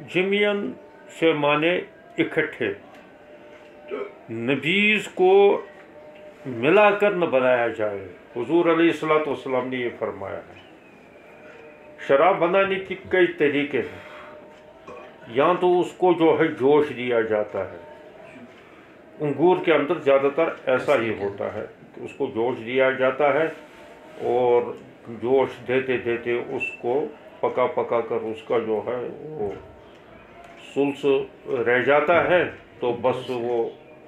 جمعین سے مانے اکٹھے، نبیز کو ملا کر نہ بنایا جائے۔ حضور علیہ الصلوۃ والسلام نے یہ فرمایا ہے۔ شراب بنانے کے کئی طریقے ہیں، یا تو اس کو جو ہے جوش دیا جاتا ہے، انگور کے اندر زیادہ تر ایسا ہی ہوتا ہے کہ اس کو جوش دیا جاتا ہے، اور جوش دیتے دیتے اس کو پکا پکا کر اس کا جو ہے وہ سلس رہ جاتا ہے، تو بس وہ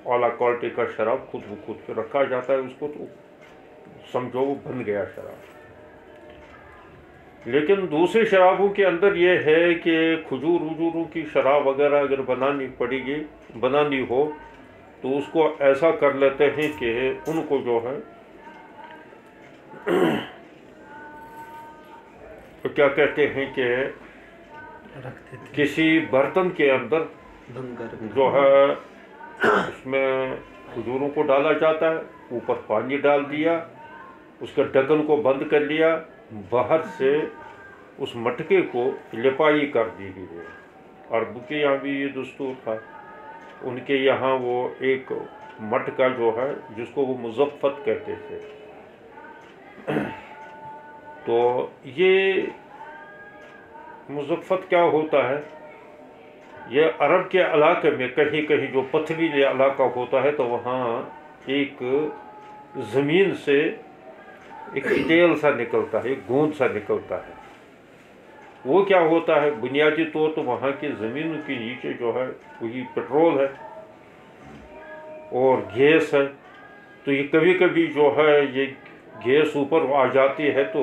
اعلیٰ کوالٹی کا شراب خود بخود پہ رکھا جاتا ہے اس کو، تو سمجھو وہ بن گیا شراب۔ لیکن دوسری شرابوں کے اندر یہ ہے کہ کھجور وجوروں کی شراب وغیرہ اگر بنانی ہو تو اس کو ایسا کر لیتے ہیں کہ ان کو جو ہے کیا کہتے ہیں کہ کسی برتن کے اندر جو ہے اس میں کھجوروں کو ڈالا جاتا ہے، اوپر پانی ڈال دیا، اس کے ڈھکن کو بند کر لیا، باہر سے اس مٹکے کو لپائی کر دی گئی ہے۔ عرب کے یہاں بھی یہ دستور تھا، ان کے یہاں وہ ایک مٹکا جو ہے جس کو وہ مزفت کہتے تھے، تو یہ مزفت کیا ہوتا ہے، یہ عرب کے علاقے میں کہیں کہیں جو پتھریلے علاقہ ہوتا ہے تو وہاں ایک زمین سے ایک تیل سا نکلتا ہے، ایک گوند سا نکلتا ہے۔ وہ کیا ہوتا ہے، بنیادی طور تو وہاں کی زمین کے نیچے جو ہے وہی پٹرول ہے اور گیس ہے، تو یہ کبھی کبھی جو ہے یہ گیس اوپر آ جاتی ہے تو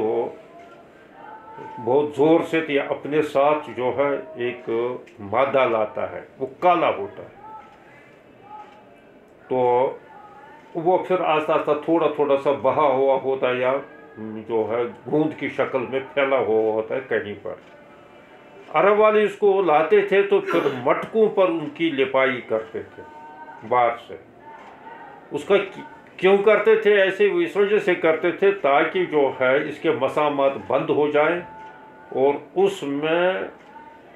بہت زور سے تو یہ اپنے ساتھ جو ہے ایک مادہ لاتا ہے، وہ کالا ہوتا ہے، تو وہ پھر آہستہ آہستہ تھوڑا تھوڑا سا بہا ہوا ہوتا ہے یا جو ہے گوند کی شکل میں پھیلا ہوا ہوتا ہے کہیں پر۔ عرب والے اس کو لاتے تھے تو پھر مٹکوں پر ان کی لپائی کرتے تھے باہر سے۔ اس کا کیوں کرتے تھے ایسے، وہ اس وجہ سے کرتے تھے تاکہ جو ہے اس کے مسامات بند ہو جائیں، اور اس میں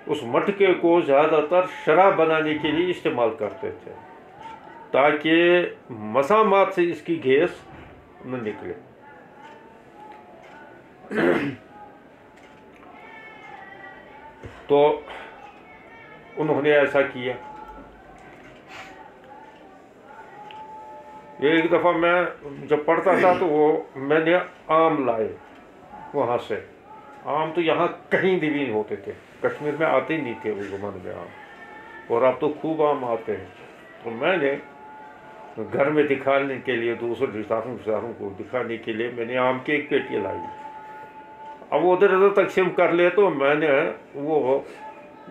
اس مٹکے کو زیادہ تر شراب بنانے کے لیے استعمال کرتے تھے تاکہ مسامات سے اس کی گیس نہ نکلے۔ تو انہوں نے ایسا کیا۔ ایک دفعہ میں جب پڑھتا تھا تو میں نے آم لائے وہاں سے، آم تو یہاں کہیں بھی نہیں ہوتے تھے، کشمیر میں آتے ہی نہیں تھے اس زمانے میں آم، اور اب تو خوب آم آتے ہیں، تو میں نے گھر میں دکھانے کے لیے دوسرے رشتہ داروں کو دکھانے کے لیے میں نے آم کی ایک پیٹی لائی۔ اب ادھر ادھر تقسیم کر لے تو میں نے وہ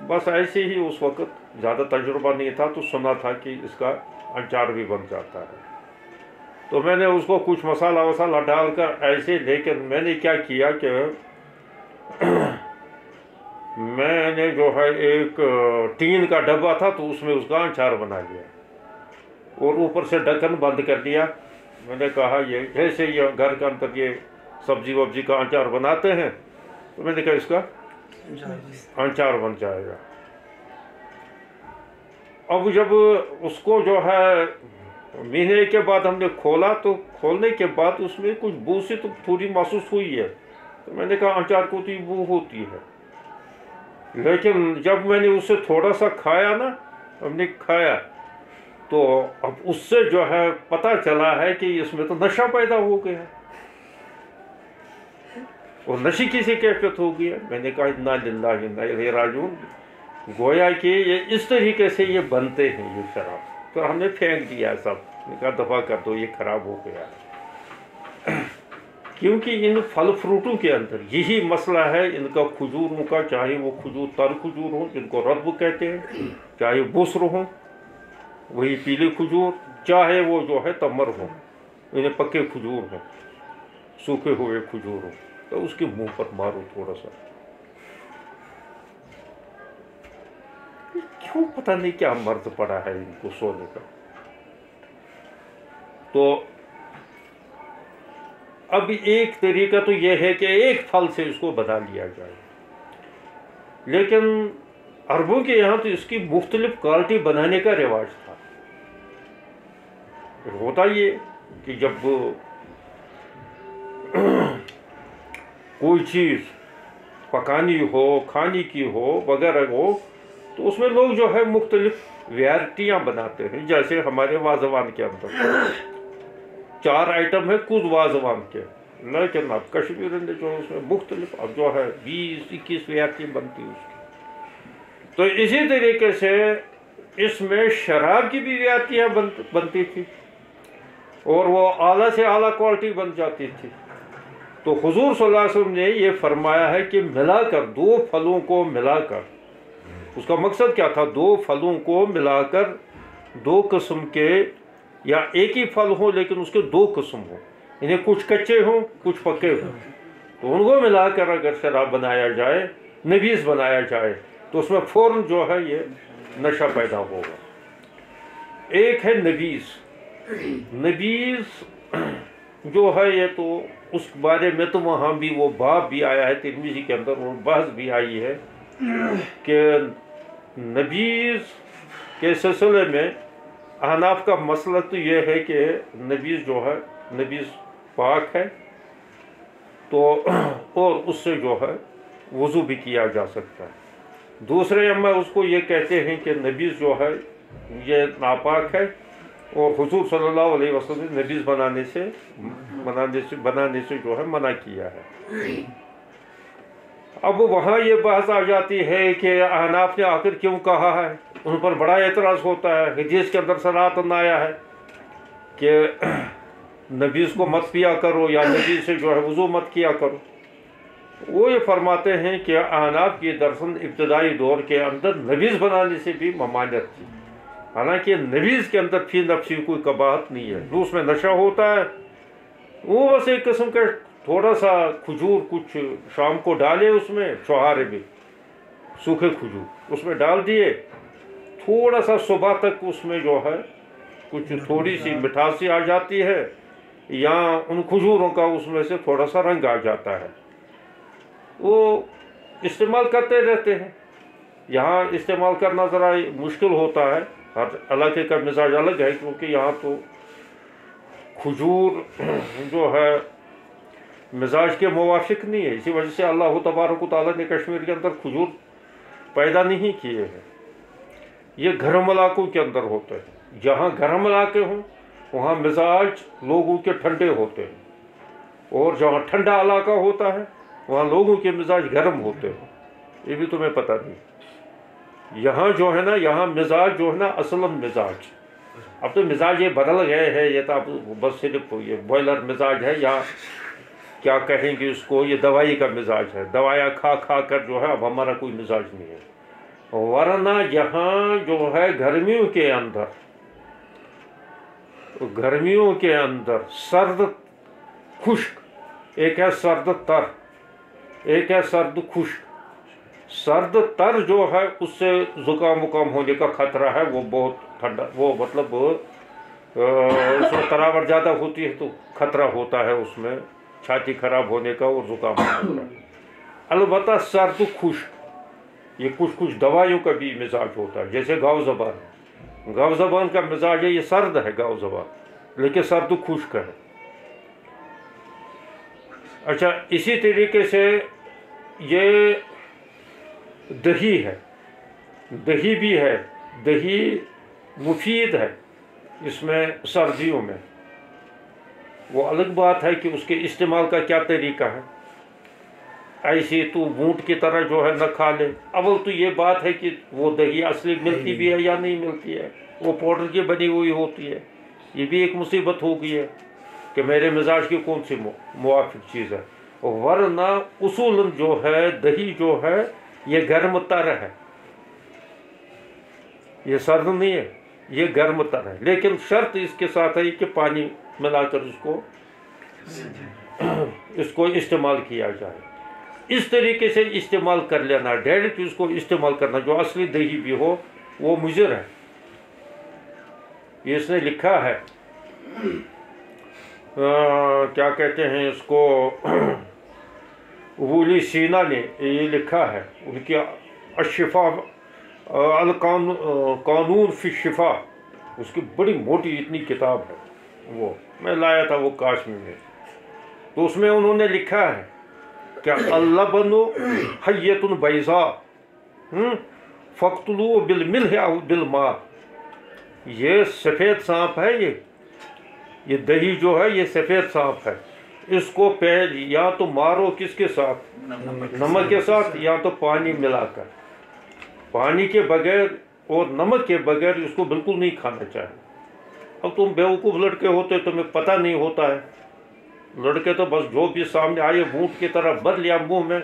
بس ایسے ہی، اس وقت زیادہ تجربہ نہیں تھا تو سنا تھا کہ اس کا اچار بھی بن جاتا ہے، تو میں نے اس کو کچھ مسالہ ڈال کر ایسے، لیکن میں نے کیا کیا کہ میں نے جو ہے ایک ٹین کا ڈبہ تھا تو اس میں اس کا اچار بنا لیا اور اوپر سے ڈھکن بند کر دیا۔ میں نے کہا یہ جیسے یہ گھر کے اندر یہ سبزی وبزی کا اچار بناتے ہیں، تو میں نے کہا اس کا اچار بن جائے گا۔ اب جب اس کو جو ہے مہینے کے بعد ہم نے کھولا تو کھولنے کے بعد اس میں کچھ بو سی تو تھوڑی محسوس ہوئی ہے، تو میں نے کہا اچار کو تو یہ بو ہوتی ہے، لیکن جب میں نے اس سے تھوڑا سا کھایا نا، ہم نے کھایا تو اب اس سے جو ہے پتہ چلا ہے کہ اس میں تو نشہ پیدا ہو گیا، اور نشے کی سی کیفیت ہو گیا۔ میں نے کہا انا للہ و انا الیہ راجعون، گویا کہ یہ اس طریقے سے یہ بنتے ہیں یہ شراب، تو ہم نے پھینک دیا سب، نے کہا دفع کر دو یہ خراب ہو گیا، کیونکہ ان پھل فروٹوں کے اندر یہی مسئلہ ہے، ان کا کھجوروں کا، چاہے وہ کھجور تر کھجور ہوں جن کو رطب کہتے ہیں، چاہے بسر ہوں وہی پیلے کھجور، چاہے وہ جو ہے تمر ہوں، انہیں پکے کھجور ہوں، سوکھے ہوئے کھجور ہوں، تو اس کے منہ پر مارو تھوڑا سا، کیوں پتہ نہیں کیا مرض پڑا ہے ان کو سونے کا۔ تو اب ایک طریقہ تو یہ ہے کہ ایک پھل سے اس کو بنا لیا جائے، لیکن عربوں کے یہاں تو اس کی مختلف کوالٹی بنانے کا رواج تھا. ہوتا یہ کہ جب کوئی چیز پکانی ہو، کھانے کی ہو، وغیرہ ہو، تو اس میں لوگ جو ہے مختلف ویرائٹیاں بناتے ہیں. جیسے ہمارے وازوان کے اندر 4 آئٹم ہے خود وازوان کے، لیکن اب کشمیر میں جو اس میں مختلف اب جو ہے 20-21 ویرائٹی بنتی ہے اس کی. تو اسی طریقے سے اس میں شراب کی بھی ویرائٹیاں بنتی تھی اور وہ اعلیٰ سے اعلیٰ کوالٹی بن جاتی تھی. تو حضور صلی اللہ علیہ وسلم نے یہ فرمایا ہے کہ ملا کر 2 پھلوں کو ملا کر، اس کا مقصد کیا تھا؟ 2 پھلوں کو ملا کر 2 قسم کے، یا ایک ہی پھل ہو لیکن اس کے 2 قسم ہوں، یعنی کچھ کچے ہوں کچھ پکے ہوں، تو ان کو ملا کر اگر شراب بنایا جائے، نبیذ بنایا جائے، تو اس میں فوراً جو ہے یہ نشہ پیدا ہوگا. ایک ہے نبیذ. نبیذ جو ہے یہ تو اس بارے میں تو وہاں بھی وہ باب بھی آیا ہے ترمذی کے اندر، اور بحث بھی آئی ہے کہ نبیذ کے سلسلے میں احناف کا مسئلہ تو یہ ہے کہ نبیذ جو ہے نبیذ پاک ہے، تو اور اس سے جو ہے وضو بھی کیا جا سکتا ہے. دوسرے اما اس کو یہ کہتے ہیں کہ نبیذ جو ہے یہ ناپاک ہے، اور حضور صلی اللہ علیہ وسلم نے نبیذ بنانے سے جو ہے منع کیا ہے. اب وہاں یہ بحث آ جاتی ہے کہ احناف نے آخر کیوں کہا ہے، ان پر بڑا اعتراض ہوتا ہے. حدیث کے اندر صراحتاً آیا ہے کہ نبیذ کو مت پیا کرو، یا نبیذ سے جو ہے وضو مت کیا کرو. وہ یہ فرماتے ہیں کہ احناف کی دراصل ابتدائی دور کے اندر نبیذ بنانے سے بھی ممانعت تھی، حالانکہ نبیذ کے اندر فی نفسی کوئی قباحت نہیں ہے. جو اس میں نشہ ہوتا ہے وہ بس ایک قسم کا تھوڑا سا کھجور، کچھ شام کو ڈالے اس میں چوہارے میں سوکھے کھجور اس میں ڈال دیے، تھوڑا سا صبح تک اس میں جو ہے کچھ تھوڑی سی مٹھاسی آ جاتی ہے، یا ان کھجوروں کا اس میں سے تھوڑا سا رنگ آ جاتا ہے، وہ استعمال کرتے رہتے ہیں. یہاں استعمال کرنا ذرا مشکل ہوتا ہے، ہر علاقے کا مزاج الگ ہے، کیونکہ یہاں تو کھجور جو ہے مزاج کے موافق نہیں ہے. اسی وجہ سے اللہ تبارک و تعالیٰ نے کشمیر کے اندر کھجور پیدا نہیں کیے ہیں. یہ گرم علاقوں کے اندر ہوتے ہیں. جہاں گرم علاقے ہوں وہاں مزاج لوگوں کے ٹھنڈے ہوتے ہیں، اور جہاں ٹھنڈا علاقہ ہوتا ہے وہاں لوگوں کے مزاج گرم ہوتے ہیں. یہ بھی تمہیں پتہ نہیں. یہاں جو ہے نا، یہاں مزاج جو ہے نا اصلاً مزاج، اب تو مزاج یہ بدل گئے ہیں، یہ تو اب بس صرف یہ بوائلر مزاج ہے، یا کیا کہیں گے اس کو، یہ دوائی کا مزاج ہے. دوائیاں کھا کھا کر جو ہے اب ہمارا کوئی مزاج نہیں ہے. ورنہ یہاں جو ہے گرمیوں کے اندر سرد خشک، ایک ہے سرد تر، ایک ہے سرد خشک. سرد تر جو ہے اس سے زکام وکام ہونے کا خطرہ ہے، وہ بہت ٹھنڈا، وہ مطلب اس میں تراوٹ زیادہ ہوتی ہے تو خطرہ ہوتا ہے اس میں چھاتی خراب ہونے کا اور زکام ہونے کا. البتہ سرد خشک، یہ کچھ دوائیوں کا بھی مزاج ہوتا ہے. جیسے گاؤ زبان کا مزاج ہے، یہ سرد ہے گاؤ زبان، لیکن سرد خشک ہے. اچھا، اسی طریقے سے یہ دہی ہے، دہی بھی ہے. دہی مفید ہے اس میں سردیوں میں. وہ الگ بات ہے کہ اس کے استعمال کا کیا طریقہ ہے. ایسی تو بونٹ کی طرح جو ہے نہ کھا لے. اول تو یہ بات ہے کہ وہ دہی اصلی ملتی بھی ہے یا نہیں ملتی ہے، وہ پاؤڈر کی بنی ہوئی ہوتی ہے. یہ بھی ایک مصیبت ہو گئی ہے کہ میرے مزاج کی کون سی موافق چیز ہے. ورنہ اصولاً جو ہے دہی جو ہے یہ گرم تر ہے، یہ سرد نہیں ہے، یہ گرم تر ہے. لیکن شرط اس کے ساتھ ہے کہ پانی ملا کر اس کو استعمال کیا جائے. اس طریقے سے استعمال کر لینا، ڈائریکٹ اس کو استعمال کرنا جو اصلی دہی بھی ہو وہ مضر ہے. یہ اس نے لکھا ہے، کیا کہتے ہیں اس کو، ابولی سینا نے یہ لکھا ہے، ان کی الشفا قانون فی الشفا، اس کی بڑی موٹی اتنی کتاب ہے، وہ میں لایا تھا وہ کاشمی میں، تو اس میں انہوں نے لکھا ہے کہ اللبن حیۃ بیضاء فاقتلوہ بالملح او بالماء، یہ سفید سانپ ہے، یہ دہی جو ہے یہ سفید سانپ ہے، اس کو یا تو مارو کس کے ساتھ، نمک کے ساتھ، یا تو پانی ملا کر، پانی کے بغیر اور نمک کے بغیر اس کو بالکل نہیں کھانا چاہیے۔ اب تم بیوقوف لڑکے ہوتے تمہیں پتہ نہیں ہوتا ہے، لڑکے تو بس جو بھی سامنے آئے اونٹ کی طرح بھر لیا منہ میں،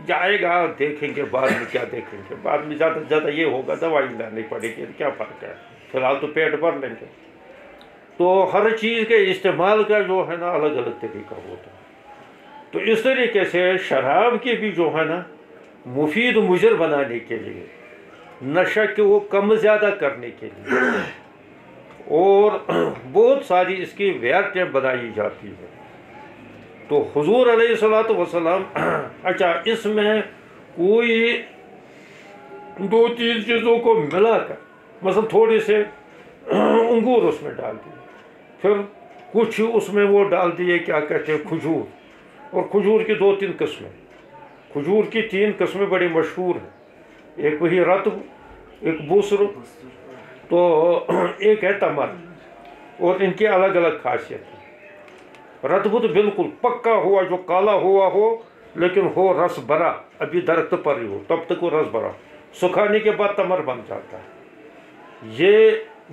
جائے گا دیکھیں گے بعد میں کیا دیکھیں گے، بعد میں زیادہ سے زیادہ یہ ہوگا دوائی لانی پڑے گی، کیا فرق ہے، فی الحال تو پیٹ بھر لیں گے۔ تو ہر چیز کے استعمال کا جو ہے نا الگ الگ طریقہ ہوتا ہے، تو اس طریقے سے شراب کی بھی جو ہے نا مفید مضر بنانے کے لیے، نشہ کو کم زیادہ کرنے کے لیے، اور بہت ساری اس کی ویرائٹیاں بنائی جاتی ہے۔ تو حضور علیہ الصلوۃ والسلام اچھا اس میں کوئی دو تین چیزوں کو ملا کر، مثلا تھوڑے سے انگور اس میں ڈال دیے، پھر کچھ اس میں وہ ڈال دیے کیا کہتے ہیں کھجور، اور کھجور کی دو تین قسمیں، کھجور کی تین قسمیں بڑی مشہور ہیں، ایک وہی رطب، ایک بسر، تو ایک ہے تمر، اور ان کی الگ الگ خاصیت ہے۔ رطب تو بالکل پکا ہوا جو کالا ہوا ہو لیکن ہو رس بھرا، ابھی درخت پر ہی ہو تب تک وہ رس بھرا، سکھانے کے بعد تمر بن جاتا ہے۔ یہ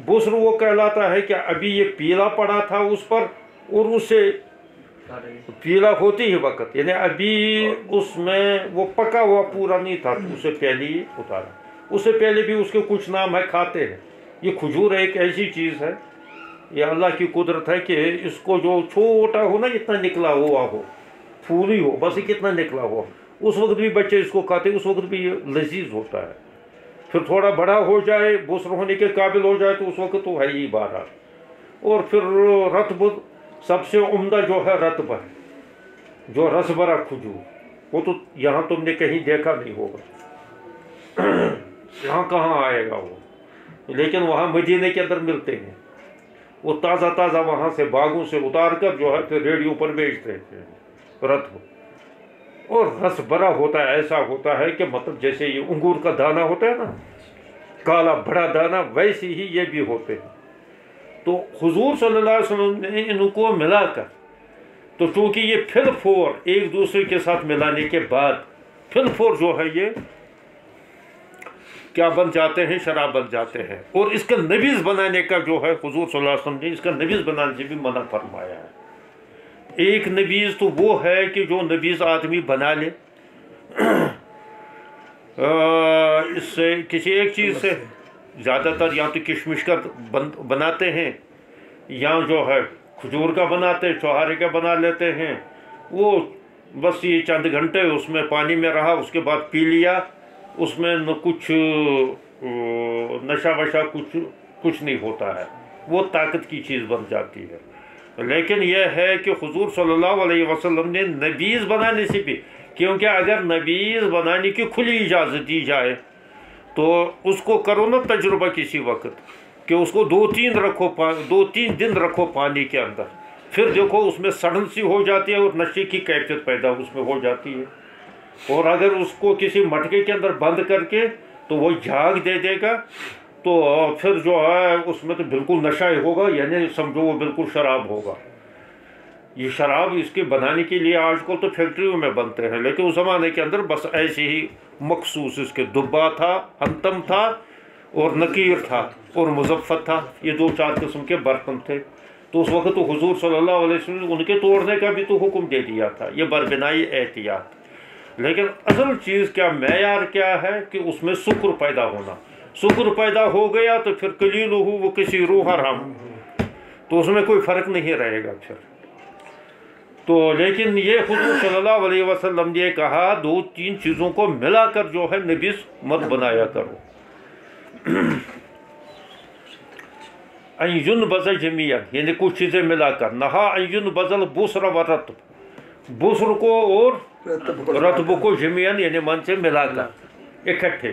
بسر وہ کہلاتا ہے کہ ابھی یہ پیلا پڑا تھا اس پر، اور اس سے پیلا ہوتی ہی وقت، یعنی ابھی اس میں وہ پکا ہوا پورا نہیں تھا، تو اسے پہلے ہی اتارا، اس سے پہلے بھی اس کے کچھ نام ہے کھاتے ہیں۔ یہ کھجور ایک ایسی چیز ہے، یہ اللہ کی قدرت ہے کہ اس کو جو چھوٹا ہو نا اتنا نکلا ہوا ہو، پھول ہی ہو بس کتنا نکلا ہوا، اس وقت بھی بچے اس کو کھاتے، اس وقت بھی یہ لذیذ ہوتا ہے۔ پھر تھوڑا بڑا ہو جائے، بسر ہونے کے قابل ہو جائے، تو اس وقت تو ہے ہی بارہ۔ اور پھر رطب سب سے عمدہ جو ہے رطب ہے، جو رس بھرا کھجور، وہ تو یہاں تم نے کہیں دیکھا نہیں ہوگا، یہاں کہاں آئے گا وہ، لیکن وہاں مدینے کے اندر ملتے ہیں، وہ تازہ تازہ وہاں سے باغوں سے اتار کر جو ہے پھر ریڈیو پر بیچتے ہیں رطب، اور رس بھرا ہوتا ہے، ایسا ہوتا ہے کہ مطلب جیسے یہ انگور کا دانہ ہوتا ہے نا، کالا بڑا دانہ، ویسے ہی یہ بھی ہوتے ہیں۔ تو حضور صلی اللہ علیہ وسلم نے ان کو ملا کر، تو چونکہ یہ پھل پھور ایک دوسرے کے ساتھ ملانے کے بعد پھل پھور جو ہے یہ کیا بن جاتے ہیں، شراب بن جاتے ہیں۔ اور اس کا نبیذ بنانے کا جو ہے حضور صلی اللہ علیہ وسلم نے اس کا نبیذ بنانے سے بھی منع فرمایا ہے۔ ایک نبیذ تو وہ ہے کہ جو نبیذ آدمی بنا لے اس سے کسی ایک چیز سے، زیادہ تر یا تو کشمش کا بناتے ہیں، یا جو ہے کھجور کا بناتے، چوہارے کا بنا لیتے ہیں، وہ بس یہ چند گھنٹے اس میں پانی میں رہا، اس کے بعد پی لیا، اس میں نہ کچھ نشہ وشہ کچھ نہیں ہوتا ہے، وہ طاقت کی چیز بن جاتی ہے۔ لیکن یہ ہے کہ حضور صلی اللہ علیہ وسلم نے نبیذ بنانے سے بھی، کیونکہ اگر نبیذ بنانے کی کھلی اجازت دی جائے تو اس کو کرو نا تجربہ کسی وقت، کہ اس کو دو تین دن رکھو پانی کے اندر، پھر دیکھو اس میں سڑن سی ہو جاتی ہے اور نشے کی کیفیت پیدا اس میں ہو جاتی ہے۔ اور اگر اس کو کسی مٹکے کے اندر بند کر کے تو وہ جھاگ دے دے گا، تو پھر جو ہے اس میں تو بالکل نشہ ہی ہوگا، یعنی سمجھو وہ بالکل شراب ہوگا۔ یہ شراب اس کے بنانے کے لیے آج کل تو فیکٹریوں میں بنتے ہیں، لیکن اس زمانے کے اندر بس ایسے ہی مخصوص اس کے دبا تھا، ہنتم تھا، اور نقیر تھا، اور مظفر تھا، یہ دو چار قسم کے برتن تھے۔ تو اس وقت تو حضور صلی اللہ علیہ وسلم نے ان کے توڑنے کا بھی تو حکم دے دیا تھا، یہ بربنائی احتیاط۔ لیکن اصل چیز کیا، معیار کیا ہے کہ اس میں سکر پیدا ہونا، سکر پیدا ہو گیا تو پھر قلیل ہو وہ کسی روح حرام، تو اس میں کوئی فرق نہیں رہے گا پھر۔ تو لیکن یہ حضور صلی اللہ علیہ وسلم نے کہا دو تین چیزوں کو ملا کر جو ہے نبیذ مت بنایا کرو۔ ان ينبذ جميعا، یعنی کچھ چیزیں ملا کر، نہا ان ينبذ البصر والرطب، بصر کو اور رطب کو جميعا یعنی من سے ملا کر اکٹھے۔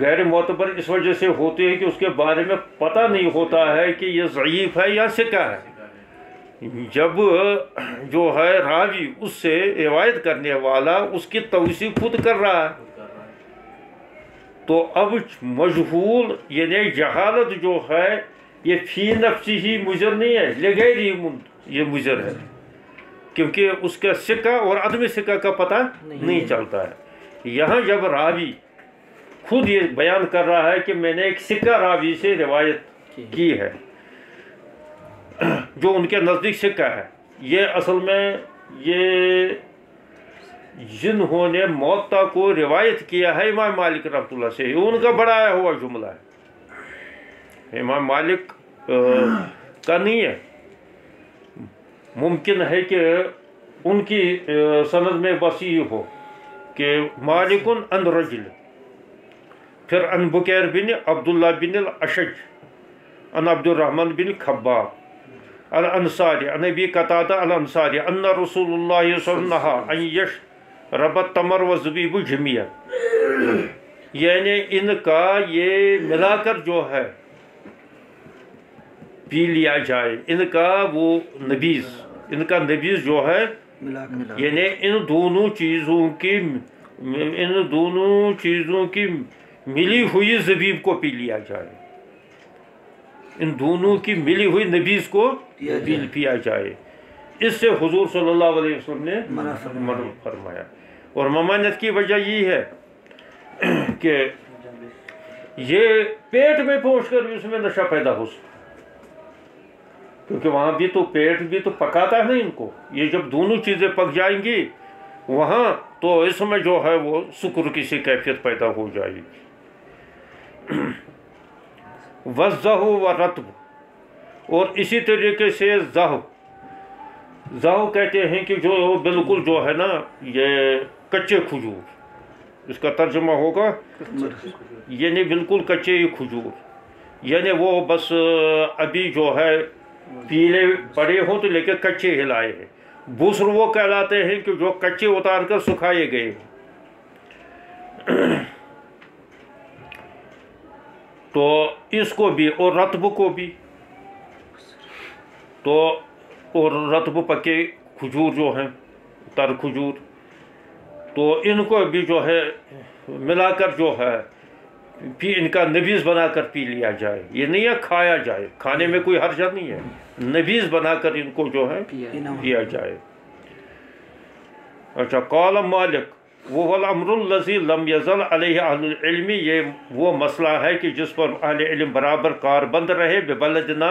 غیر معتبر اس وجہ سے ہوتے ہیں کہ اس کے بارے میں پتہ نہیں ہوتا ہے کہ یہ ضعیف ہے یا ثقہ ہے۔ جب جو ہے راوی اس سے روایت کرنے والا اس کی توثیق خود کر رہا ہے تو اب مجہول یعنی جہالت جو ہے یہ فی نفسی ہی مضر نہیں ہے، لغیر ہی یہ مضر ہے، کیونکہ اس کا ثقہ اور عدم ثقہ کا پتہ نہیں چلتا ہے۔ یہاں جب راوی خود یہ بیان کر رہا ہے کہ میں نے ایک ثقہ راوی سے روایت کی ہے جو ان کے نزدیک ثقہ ہے، یہ اصل میں یہ جنہوں نے موطا کو روایت کیا ہے امام مالک رحمۃ اللہ سے، ان کا بڑھایا ہوا جملہ ہے، امام مالک کا نہیں ہے۔ ممکن ہے کہ ان کی سند میں بس یہ ہو کہ مالک ان رجل، پھر ان بکیر بن عبداللہ بن الاشج، ان عبد الرحمن بن خباب الانصاری، ان ابی قتادہ الانصاری، ان رسول اللہ صلی اللہ علیہ وسلم ان یشرب التمر والزبیب جميعا، یعنی ان کا یہ ملا کر جو ہے پی لیا جائے، ان کا وہ نبیذ، ان کا نبیذ جو ہے یعنی ان دونوں چیزوں کی ملی ہوئی زبیب کو پی لیا جائے، ان دونوں کی ملی ہوئی نبیذ کو پیا جائے۔ اس سے حضور صلی اللہ علیہ وسلم نے منع فرمایا، اور ممانعت کی وجہ یہ ہے کہ یہ پیٹ میں پہنچ کر اس میں نشہ پیدا ہو سکتا، کیونکہ وہاں بھی تو پیٹ بھی تو پکاتا ہے نا ان کو، یہ جب دونوں چیزیں پک جائیں گی وہاں تو اس میں جو ہے وہ سکر کی سی کیفیت پیدا ہو جائے گی۔ وَالزَّهُ وَالرَّطْبُ، اور اسی طریقے سے زہو کہتے ہیں کہ جو بالکل جو ہے نا یہ کچے کھجور، اس کا ترجمہ ہوگا یعنی بالکل کچے کھجور، یعنی وہ بس ابھی جو ہے پیلے پڑے ہوں تو لیکن کچے ہلائے ہیں۔ بسر وہ کہلاتے ہیں کہ جو کچے اتار کر سکھائے گئے ہیں۔ تو اس کو بھی اور رطب کو بھی، تو اور رطب پکے کھجور جو ہیں تر کھجور، تو ان کو بھی جو ہے ملا کر جو ہے ان کا نبیذ بنا کر پی لیا جائے، یہ نہیں ہے کھایا جائے، کھانے میں کوئی حرج نہیں ہے، نبیذ بنا کر ان کو جو ہے پیا جائے۔ اچھا، قال مالک وہ الامر الذی لم یزل علیہ اہل العلم، یہ وہ مسئلہ ہے کہ جس پر اہل علم برابر کاربند رہے، ببلدنا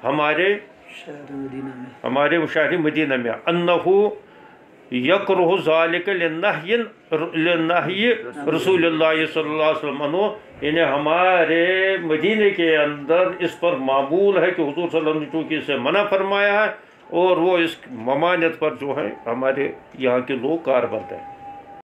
ہمارے شہر مدینہ میں، انہو یکرہ ذالک لنہی رسول اللہ صلی اللہ علیہ وسلم عنہ، انہیں ہمارے مدینہ کے اندر اس پر معمول ہے کہ حضور صلی اللہ علیہ وسلم نے چونکہ اسے منع فرمایا ہے، اور وہ اس ممانعت پر جو ہے ہمارے یہاں کے لوگ کاربند ہیں۔